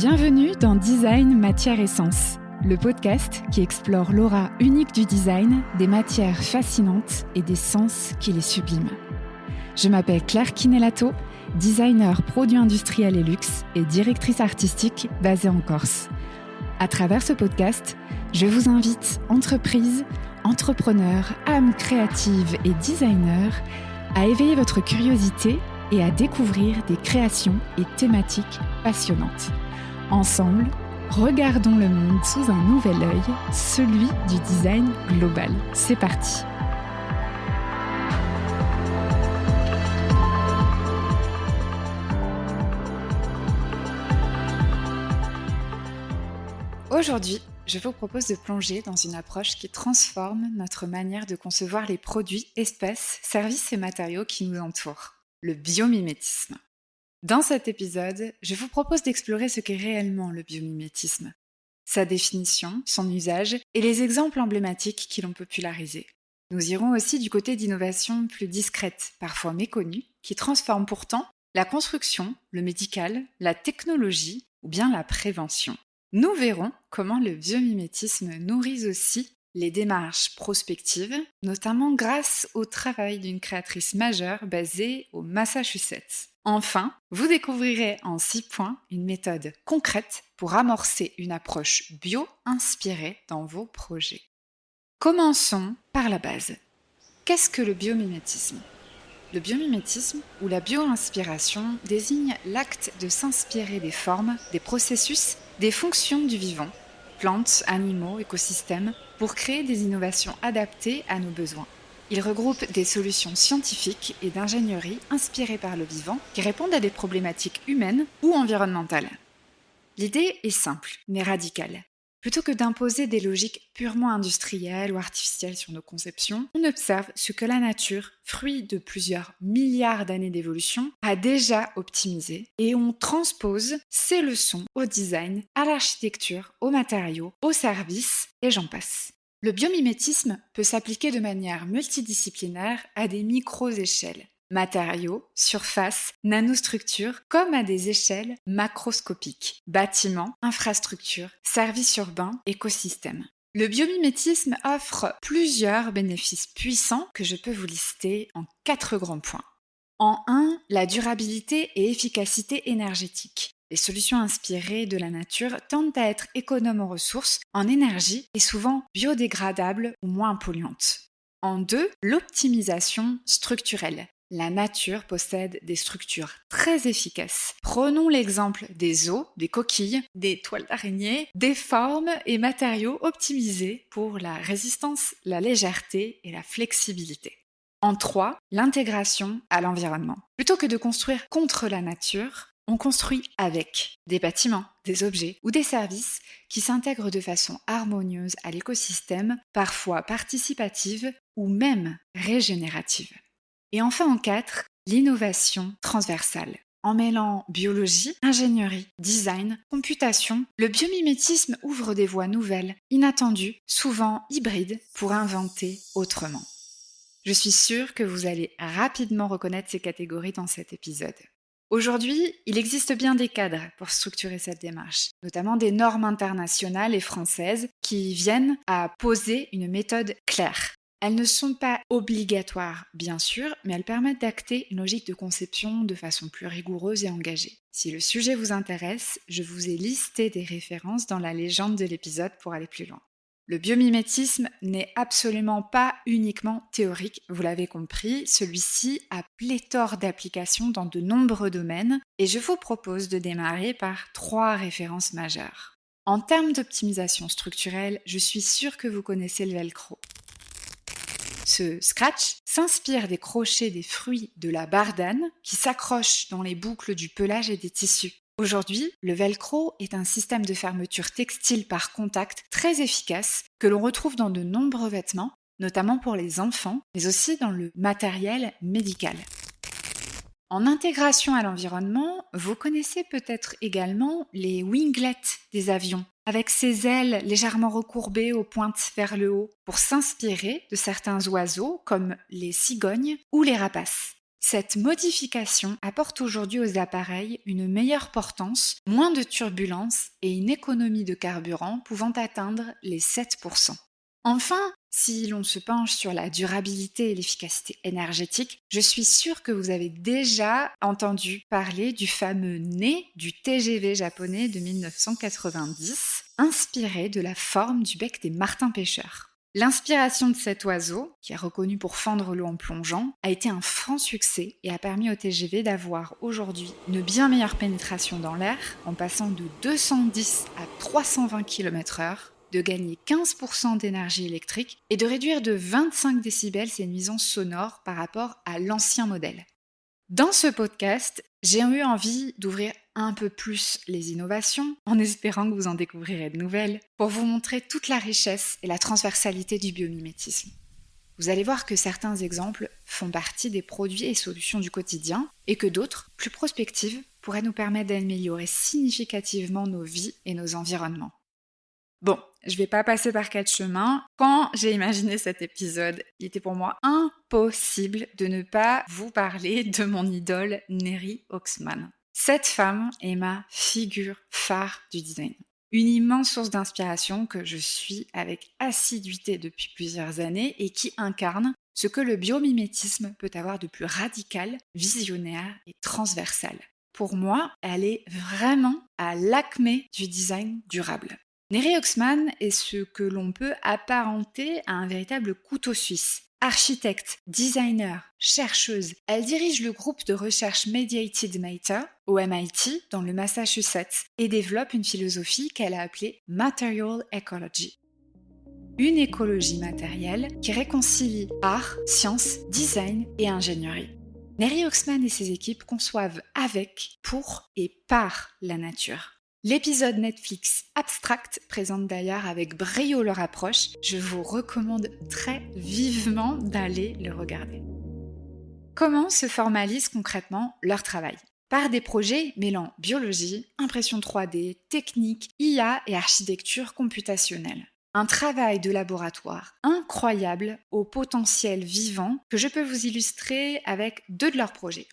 Bienvenue dans Design Matière Essence, le podcast qui explore l'aura unique du design, des matières fascinantes et des sens qui les subliment. Je m'appelle Claire Kinelato, designer produits industriels et luxe et directrice artistique basée en Corse. À travers ce podcast, je vous invite entreprises, entrepreneurs, âmes créatives et designers à éveiller votre curiosité et à découvrir des créations et thématiques passionnantes. Ensemble, regardons le monde sous un nouvel œil, celui du design global. C'est parti! Aujourd'hui, je vous propose de plonger dans une approche qui transforme notre manière de concevoir les produits, espèces, services et matériaux qui nous entourent, le biomimétisme. Dans cet épisode, je vous propose d'explorer ce qu'est réellement le biomimétisme, sa définition, son usage et les exemples emblématiques qui l'ont popularisé. Nous irons aussi du côté d'innovations plus discrètes, parfois méconnues, qui transforment pourtant la construction, le médical, la technologie ou bien la prévention. Nous verrons comment le biomimétisme nourrit aussi les démarches prospectives, notamment grâce au travail d'une créatrice majeure basée au Massachusetts. Enfin, vous découvrirez en 6 points une méthode concrète pour amorcer une approche bio-inspirée dans vos projets. Commençons par la base. Qu'est-ce que le biomimétisme ? Le biomimétisme, ou la bio-inspiration, désigne l'acte de s'inspirer des formes, des processus, des fonctions du vivant, plantes, animaux, écosystèmes, pour créer des innovations adaptées à nos besoins. Il regroupe des solutions scientifiques et d'ingénierie inspirées par le vivant qui répondent à des problématiques humaines ou environnementales. L'idée est simple, mais radicale. Plutôt que d'imposer des logiques purement industrielles ou artificielles sur nos conceptions, on observe ce que la nature, fruit de plusieurs milliards d'années d'évolution, a déjà optimisé et on transpose ces leçons au design, à l'architecture, aux matériaux, aux services et j'en passe. Le biomimétisme peut s'appliquer de manière multidisciplinaire à des micro-échelles, matériaux, surfaces, nanostructures, comme à des échelles macroscopiques, bâtiments, infrastructures, services urbains, écosystèmes. Le biomimétisme offre plusieurs bénéfices puissants que je peux vous lister en 4 grands points. En 1, la durabilité et efficacité énergétique. Les solutions inspirées de la nature tendent à être économes en ressources, en énergie et souvent biodégradables ou moins polluantes. En 2, l'optimisation structurelle. La nature possède des structures très efficaces. Prenons l'exemple des os, des coquilles, des toiles d'araignée, des formes et matériaux optimisés pour la résistance, la légèreté et la flexibilité. En 3, l'intégration à l'environnement. Plutôt que de construire contre la nature, on construit avec des bâtiments, des objets ou des services qui s'intègrent de façon harmonieuse à l'écosystème, parfois participative ou même régénérative. Et enfin en 4, l'innovation transversale. En mêlant biologie, ingénierie, design, computation, le biomimétisme ouvre des voies nouvelles, inattendues, souvent hybrides, pour inventer autrement. Je suis sûre que vous allez rapidement reconnaître ces catégories dans cet épisode. Aujourd'hui, il existe bien des cadres pour structurer cette démarche, notamment des normes internationales et françaises qui viennent à poser une méthode claire. Elles ne sont pas obligatoires, bien sûr, mais elles permettent d'acter une logique de conception de façon plus rigoureuse et engagée. Si le sujet vous intéresse, je vous ai listé des références dans la légende de l'épisode pour aller plus loin. Le biomimétisme n'est absolument pas uniquement théorique, vous l'avez compris, celui-ci a pléthore d'applications dans de nombreux domaines et je vous propose de démarrer par 3 références majeures. En termes d'optimisation structurelle, je suis sûre que vous connaissez le velcro. Ce scratch s'inspire des crochets des fruits de la bardane qui s'accrochent dans les boucles du pelage et des tissus. Aujourd'hui, le velcro est un système de fermeture textile par contact très efficace que l'on retrouve dans de nombreux vêtements, notamment pour les enfants, mais aussi dans le matériel médical. En intégration à l'environnement, vous connaissez peut-être également les winglets des avions, avec ses ailes légèrement recourbées aux pointes vers le haut, pour s'inspirer de certains oiseaux comme les cigognes ou les rapaces. Cette modification apporte aujourd'hui aux appareils une meilleure portance, moins de turbulences et une économie de carburant pouvant atteindre les 7%. Enfin, si l'on se penche sur la durabilité et l'efficacité énergétique, je suis sûre que vous avez déjà entendu parler du fameux nez du TGV japonais de 1990, inspiré de la forme du bec des martins pêcheurs. L'inspiration de cet oiseau, qui est reconnu pour fendre l'eau en plongeant, a été un franc succès et a permis au TGV d'avoir aujourd'hui une bien meilleure pénétration dans l'air, en passant de 210 à 320 km/h, de gagner 15% d'énergie électrique et de réduire de 25 décibels ses nuisances sonores par rapport à l'ancien modèle. Dans ce podcast, j'ai eu envie d'ouvrir un peu plus les innovations, en espérant que vous en découvrirez de nouvelles, pour vous montrer toute la richesse et la transversalité du biomimétisme. Vous allez voir que certains exemples font partie des produits et solutions du quotidien et que d'autres, plus prospectives, pourraient nous permettre d'améliorer significativement nos vies et nos environnements. Bon, je vais pas passer par 4 chemins. Quand j'ai imaginé cet épisode, il était pour moi impossible de ne pas vous parler de mon idole Neri Oxman. Cette femme est ma figure phare du design. Une immense source d'inspiration que je suis avec assiduité depuis plusieurs années et qui incarne ce que le biomimétisme peut avoir de plus radical, visionnaire et transversal. Pour moi, elle est vraiment à l'acmé du design durable. Neri Oxman est ce que l'on peut apparenter à un véritable couteau suisse. Architecte, designer, chercheuse, elle dirige le groupe de recherche Mediated Matter au MIT dans le Massachusetts et développe une philosophie qu'elle a appelée Material Ecology. Une écologie matérielle qui réconcilie art, science, design et ingénierie. Neri Oxman et ses équipes conçoivent avec, pour et par la nature. L'épisode Netflix Abstract présente d'ailleurs avec brio leur approche. Je vous recommande très vivement d'aller le regarder. Comment se formalise concrètement leur travail ? Par des projets mêlant biologie, impression 3D, technique, IA et architecture computationnelle. Un travail de laboratoire incroyable au potentiel vivant que je peux vous illustrer avec 2 de leurs projets.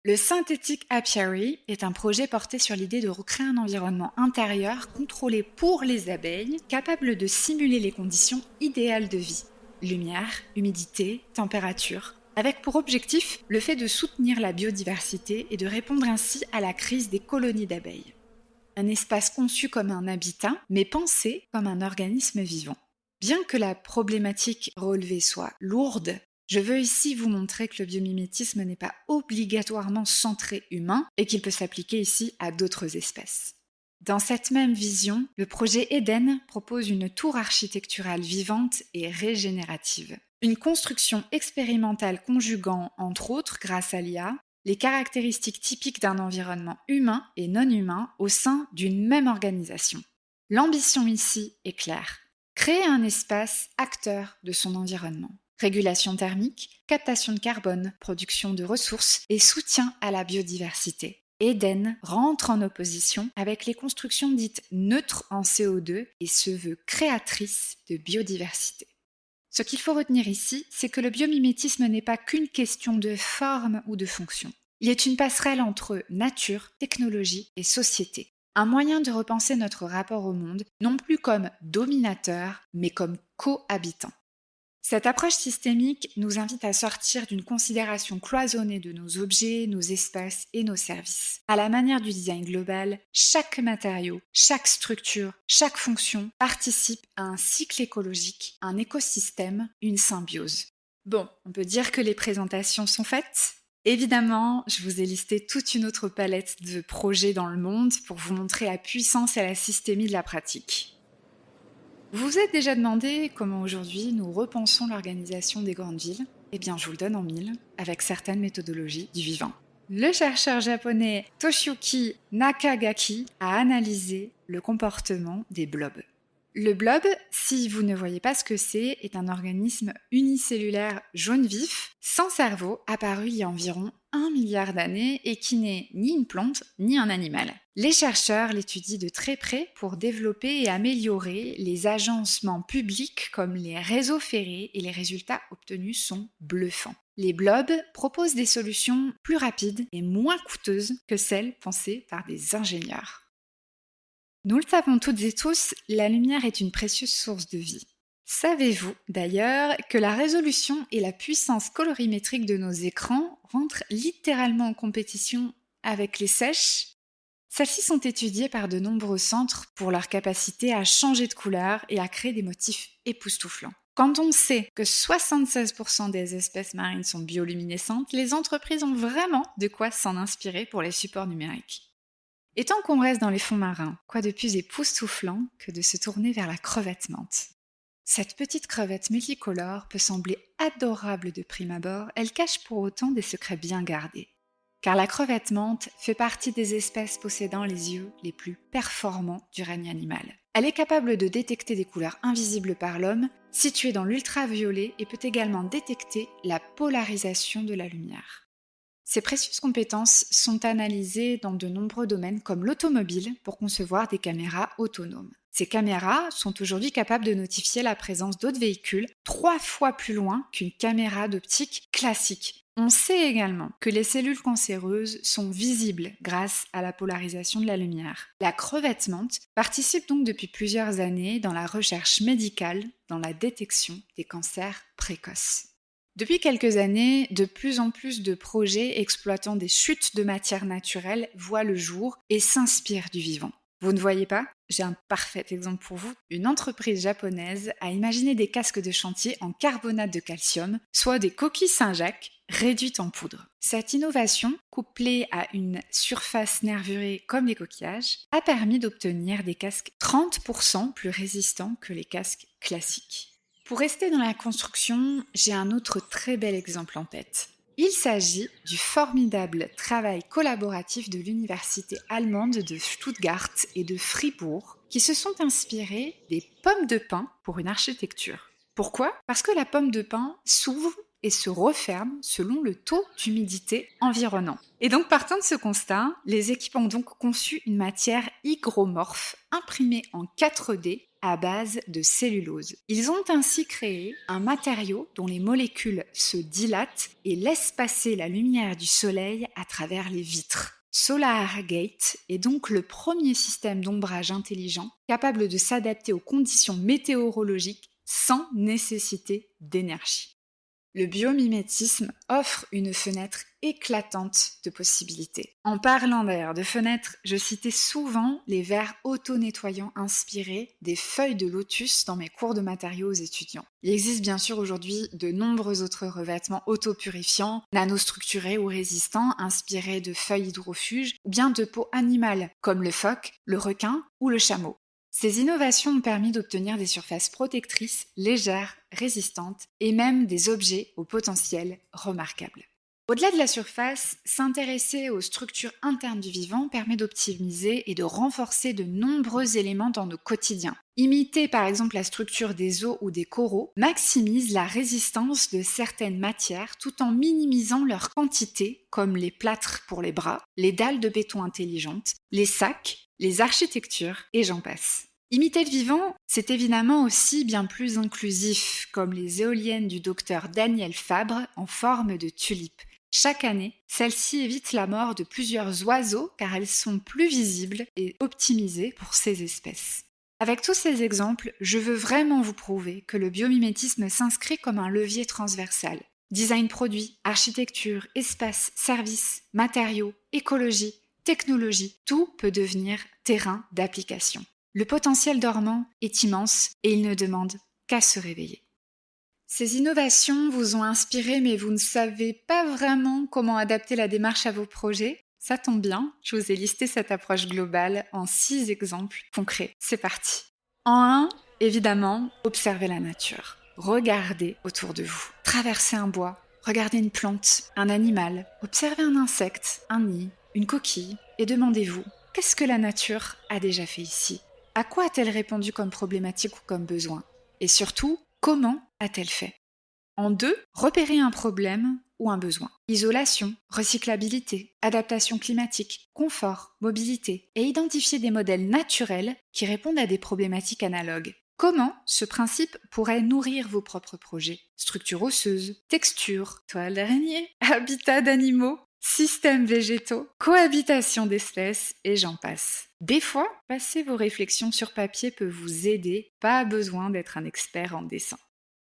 Le Synthetic Apiary est un projet porté sur l'idée de recréer un environnement intérieur contrôlé pour les abeilles, capable de simuler les conditions idéales de vie. Lumière, humidité, température, avec pour objectif le fait de soutenir la biodiversité et de répondre ainsi à la crise des colonies d'abeilles. Un espace conçu comme un habitat, mais pensé comme un organisme vivant. Bien que la problématique relevée soit lourde, je veux ici vous montrer que le biomimétisme n'est pas obligatoirement centré humain et qu'il peut s'appliquer ici à d'autres espèces. Dans cette même vision, le projet Eden propose une tour architecturale vivante et régénérative. Une construction expérimentale conjuguant, entre autres grâce à l'IA, les caractéristiques typiques d'un environnement humain et non humain au sein d'une même organisation. L'ambition ici est claire. Créer un espace acteur de son environnement. Régulation thermique, captation de carbone, production de ressources et soutien à la biodiversité. Eden rentre en opposition avec les constructions dites neutres en CO2 et se veut créatrice de biodiversité. Ce qu'il faut retenir ici, c'est que le biomimétisme n'est pas qu'une question de forme ou de fonction. Il est une passerelle entre nature, technologie et société. Un moyen de repenser notre rapport au monde, non plus comme dominateur, mais comme cohabitant. Cette approche systémique nous invite à sortir d'une considération cloisonnée de nos objets, nos espaces et nos services. À la manière du design global, chaque matériau, chaque structure, chaque fonction participe à un cycle écologique, un écosystème, une symbiose. Bon, on peut dire que les présentations sont faites. Évidemment, je vous ai listé toute une autre palette de projets dans le monde pour vous montrer la puissance et la systémie de la pratique. Vous vous êtes déjà demandé comment aujourd'hui nous repensons l'organisation des grandes villes ? Eh bien, je vous le donne en mille, avec certaines méthodologies du vivant. Le chercheur japonais Toshiyuki Nakagaki a analysé le comportement des blobs. Le blob, si vous ne voyez pas ce que c'est, est un organisme unicellulaire jaune vif, sans cerveau, apparu il y a environ 1 milliard d'années et qui n'est ni une plante ni un animal. Les chercheurs l'étudient de très près pour développer et améliorer les agencements publics comme les réseaux ferrés et les résultats obtenus sont bluffants. Les blobs proposent des solutions plus rapides et moins coûteuses que celles pensées par des ingénieurs. Nous le savons toutes et tous, la lumière est une précieuse source de vie. Savez-vous d'ailleurs que la résolution et la puissance colorimétrique de nos écrans rentrent littéralement en compétition avec les sèches? Celles-ci sont étudiées par de nombreux centres pour leur capacité à changer de couleur et à créer des motifs époustouflants. Quand on sait que 76% des espèces marines sont bioluminescentes, les entreprises ont vraiment de quoi s'en inspirer pour les supports numériques. Et tant qu'on reste dans les fonds marins, quoi de plus époustouflant que de se tourner vers la crevette menthe? Cette petite crevette multicolore peut sembler adorable de prime abord, elle cache pour autant des secrets bien gardés. Car la crevette menthe fait partie des espèces possédant les yeux les plus performants du règne animal. Elle est capable de détecter des couleurs invisibles par l'homme, située dans l'ultraviolet et peut également détecter la polarisation de la lumière. Ces précieuses compétences sont analysées dans de nombreux domaines comme l'automobile pour concevoir des caméras autonomes. Ces caméras sont aujourd'hui capables de notifier la présence d'autres véhicules 3 fois plus loin qu'une caméra d'optique classique. On sait également que les cellules cancéreuses sont visibles grâce à la polarisation de la lumière. La crevette menthe participe donc depuis plusieurs années dans la recherche médicale dans la détection des cancers précoces. Depuis quelques années, de plus en plus de projets exploitant des chutes de matière naturelle voient le jour et s'inspirent du vivant. Vous ne voyez pas? J'ai un parfait exemple pour vous. Une entreprise japonaise a imaginé des casques de chantier en carbonate de calcium, soit des coquilles Saint-Jacques réduites en poudre. Cette innovation, couplée à une surface nervurée comme les coquillages, a permis d'obtenir des casques 30% plus résistants que les casques classiques. Pour rester dans la construction, j'ai un autre très bel exemple en tête. Il s'agit du formidable travail collaboratif de l'université allemande de Stuttgart et de Fribourg qui se sont inspirés des pommes de pin pour une architecture. Pourquoi? Parce que la pomme de pin s'ouvre et se referme selon le taux d'humidité environnant. Et donc partant de ce constat, les équipes ont donc conçu une matière hygromorphe imprimée en 4D à base de cellulose. Ils ont ainsi créé un matériau dont les molécules se dilatent et laissent passer la lumière du soleil à travers les vitres. SolarGate est donc le premier système d'ombrage intelligent capable de s'adapter aux conditions météorologiques sans nécessité d'énergie. Le biomimétisme offre une fenêtre éclatante de possibilités. En parlant d'ailleurs de fenêtres, je citais souvent les verres auto-nettoyants inspirés des feuilles de lotus dans mes cours de matériaux aux étudiants. Il existe bien sûr aujourd'hui de nombreux autres revêtements auto-purifiants, nanostructurés ou résistants, inspirés de feuilles hydrofuges ou bien de peau animale, comme le phoque, le requin ou le chameau. Ces innovations ont permis d'obtenir des surfaces protectrices, légères, résistantes et même des objets au potentiel remarquable. Au-delà de la surface, s'intéresser aux structures internes du vivant permet d'optimiser et de renforcer de nombreux éléments dans nos quotidiens. Imiter par exemple la structure des os ou des coraux maximise la résistance de certaines matières tout en minimisant leur quantité, comme les plâtres pour les bras, les dalles de béton intelligentes, les sacs, les architectures et j'en passe. Imiter le vivant, c'est évidemment aussi bien plus inclusif, comme les éoliennes du docteur Daniel Fabre en forme de tulipe. Chaque année, celles-ci évitent la mort de plusieurs oiseaux car elles sont plus visibles et optimisées pour ces espèces. Avec tous ces exemples, je veux vraiment vous prouver que le biomimétisme s'inscrit comme un levier transversal. Design produit, architecture, espace, services, matériaux, écologie, technologie, tout peut devenir terrain d'application. Le potentiel dormant est immense et il ne demande qu'à se réveiller. Ces innovations vous ont inspiré mais vous ne savez pas vraiment comment adapter la démarche à vos projets? Ça tombe bien, je vous ai listé cette approche globale en 6 exemples concrets. C'est parti. En 1, évidemment, observez la nature. Regardez autour de vous. Traversez un bois, regardez une plante, un animal, observez un insecte, un nid, une coquille et demandez-vous, qu'est-ce que la nature a déjà fait ici? À quoi a-t-elle répondu comme problématique ou comme besoin? Et surtout, comment a-t-elle fait? En 2, repérer un problème ou un besoin. Isolation, recyclabilité, adaptation climatique, confort, mobilité et identifier des modèles naturels qui répondent à des problématiques analogues. Comment ce principe pourrait nourrir vos propres projets? Structure osseuse, texture, toile d'araignée, habitat d'animaux, systèmes végétaux, cohabitation d'espèces et j'en passe. Des fois, passer vos réflexions sur papier peut vous aider, pas besoin d'être un expert en dessin.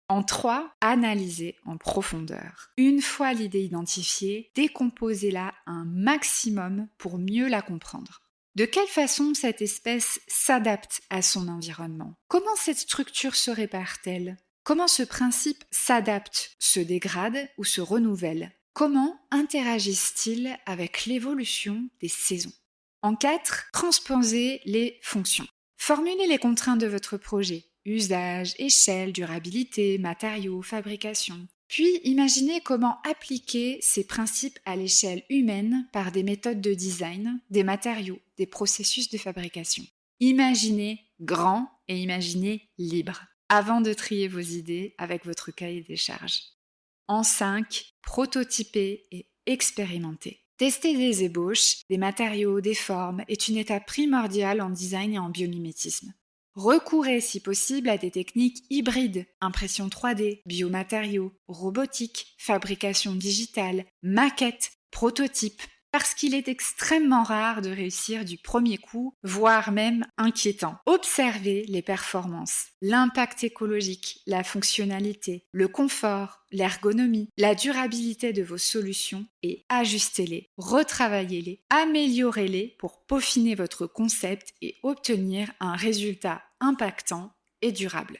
En 3, analysez en profondeur. Une fois l'idée identifiée, décomposez-la un maximum pour mieux la comprendre. De quelle façon cette espèce s'adapte à son environnement? Comment cette structure se répare-t-elle? Comment ce principe s'adapte, se dégrade ou se renouvelle? Comment interagissent-ils avec l'évolution des saisons? En 4, transposez les fonctions. Formulez les contraintes de votre projet. Usage, échelle, durabilité, matériaux, fabrication. Puis imaginez comment appliquer ces principes à l'échelle humaine par des méthodes de design, des matériaux, des processus de fabrication. Imaginez grand et imaginez libre avant de trier vos idées avec votre cahier des charges. En 5, prototypez et expérimentez. Tester des ébauches, des matériaux, des formes est une étape primordiale en design et en biomimétisme. Recourez si possible à des techniques hybrides, impression 3D, biomatériaux, robotique, fabrication digitale, maquette, prototype, parce qu'il est extrêmement rare de réussir du premier coup, voire même inquiétant. Observez les performances, l'impact écologique, la fonctionnalité, le confort, l'ergonomie, la durabilité de vos solutions et ajustez-les, retravaillez-les, améliorez-les pour peaufiner votre concept et obtenir un résultat impactant et durable.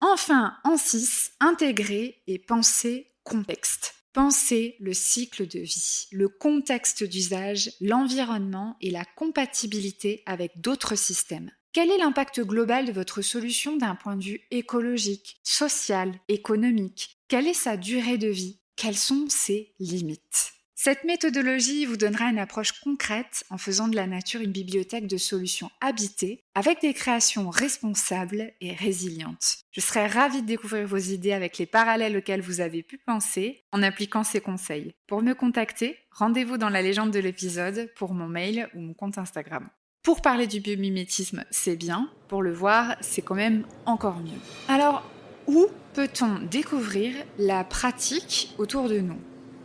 Enfin, en 6, intégrez et pensez contexte. Pensez le cycle de vie, le contexte d'usage, l'environnement et la compatibilité avec d'autres systèmes. Quel est l'impact global de votre solution d'un point de vue écologique, social, économique? Quelle est sa durée de vie? Quelles sont ses limites? Cette méthodologie vous donnera une approche concrète en faisant de la nature une bibliothèque de solutions habitées avec des créations responsables et résilientes. Je serais ravie de découvrir vos idées avec les parallèles auxquels vous avez pu penser en appliquant ces conseils. Pour me contacter, rendez-vous dans la légende de l'épisode pour mon mail ou mon compte Instagram. Pour parler du biomimétisme, c'est bien. Pour le voir, c'est quand même encore mieux. Alors, où peut-on découvrir la pratique autour de nous ?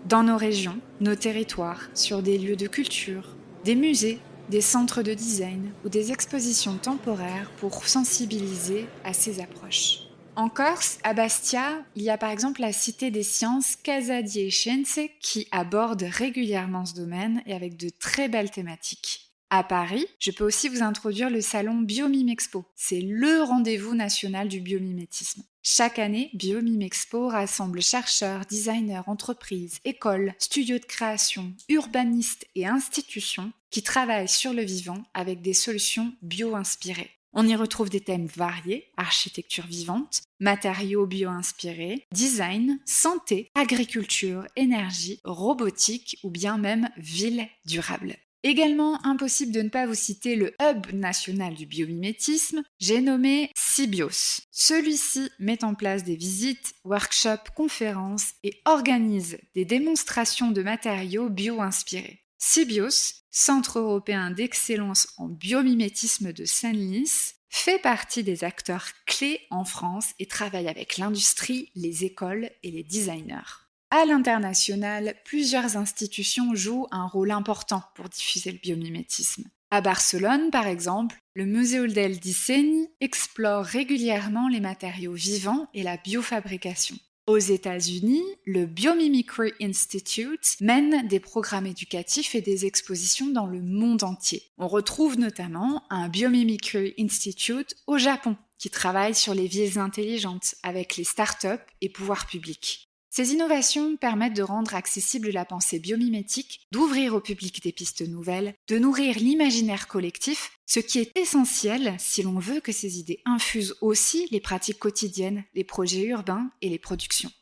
Dans nos régions, nos territoires, sur des lieux de culture, des musées, des centres de design ou des expositions temporaires pour sensibiliser à ces approches. En Corse, à Bastia, il y a par exemple la Cité des Sciences Casa di Scienze qui aborde régulièrement ce domaine et avec de très belles thématiques. À Paris, je peux aussi vous introduire le salon Biomimexpo. C'est le rendez-vous national du biomimétisme. Chaque année, Biomimexpo rassemble chercheurs, designers, entreprises, écoles, studios de création, urbanistes et institutions qui travaillent sur le vivant avec des solutions bio-inspirées. On y retrouve des thèmes variés, architecture vivante, matériaux bio-inspirés, design, santé, agriculture, énergie, robotique ou bien même ville durable. Également impossible de ne pas vous citer le Hub national du biomimétisme, j'ai nommé CIBIOS. Celui-ci met en place des visites, workshops, conférences et organise des démonstrations de matériaux bio-inspirés. CIBIOS, Centre européen d'excellence en biomimétisme de Senlis, fait partie des acteurs clés en France et travaille avec l'industrie, les écoles et les designers. À l'international, plusieurs institutions jouent un rôle important pour diffuser le biomimétisme. À Barcelone, par exemple, le Museu del Disseny explore régulièrement les matériaux vivants et la biofabrication. Aux États-Unis, le Biomimicry Institute mène des programmes éducatifs et des expositions dans le monde entier. On retrouve notamment un Biomimicry Institute au Japon qui travaille sur les villes intelligentes avec les startups et pouvoirs publics. Ces innovations permettent de rendre accessible la pensée biomimétique, d'ouvrir au public des pistes nouvelles, de nourrir l'imaginaire collectif, ce qui est essentiel si l'on veut que ces idées infusent aussi les pratiques quotidiennes, les projets urbains et les productions.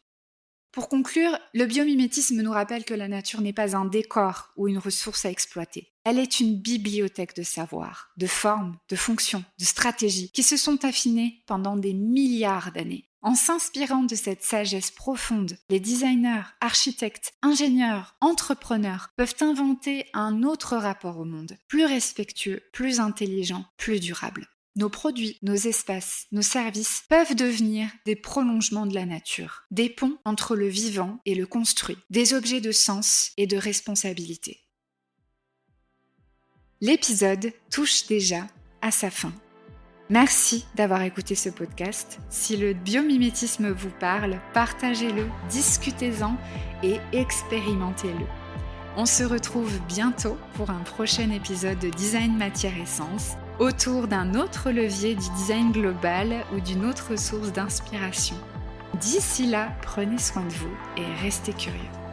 Pour conclure, le biomimétisme nous rappelle que la nature n'est pas un décor ou une ressource à exploiter. Elle est une bibliothèque de savoirs, de formes, de fonctions, de stratégies qui se sont affinées pendant des milliards d'années. En s'inspirant de cette sagesse profonde, les designers, architectes, ingénieurs, entrepreneurs peuvent inventer un autre rapport au monde, plus respectueux, plus intelligent, plus durable. Nos produits, nos espaces, nos services peuvent devenir des prolongements de la nature, des ponts entre le vivant et le construit, des objets de sens et de responsabilité. L'épisode touche déjà à sa fin. Merci d'avoir écouté ce podcast. Si le biomimétisme vous parle, partagez-le, discutez-en et expérimentez-le. On se retrouve bientôt pour un prochain épisode de Design Matière Essence autour d'un autre levier du design global ou d'une autre source d'inspiration. D'ici là, prenez soin de vous et restez curieux.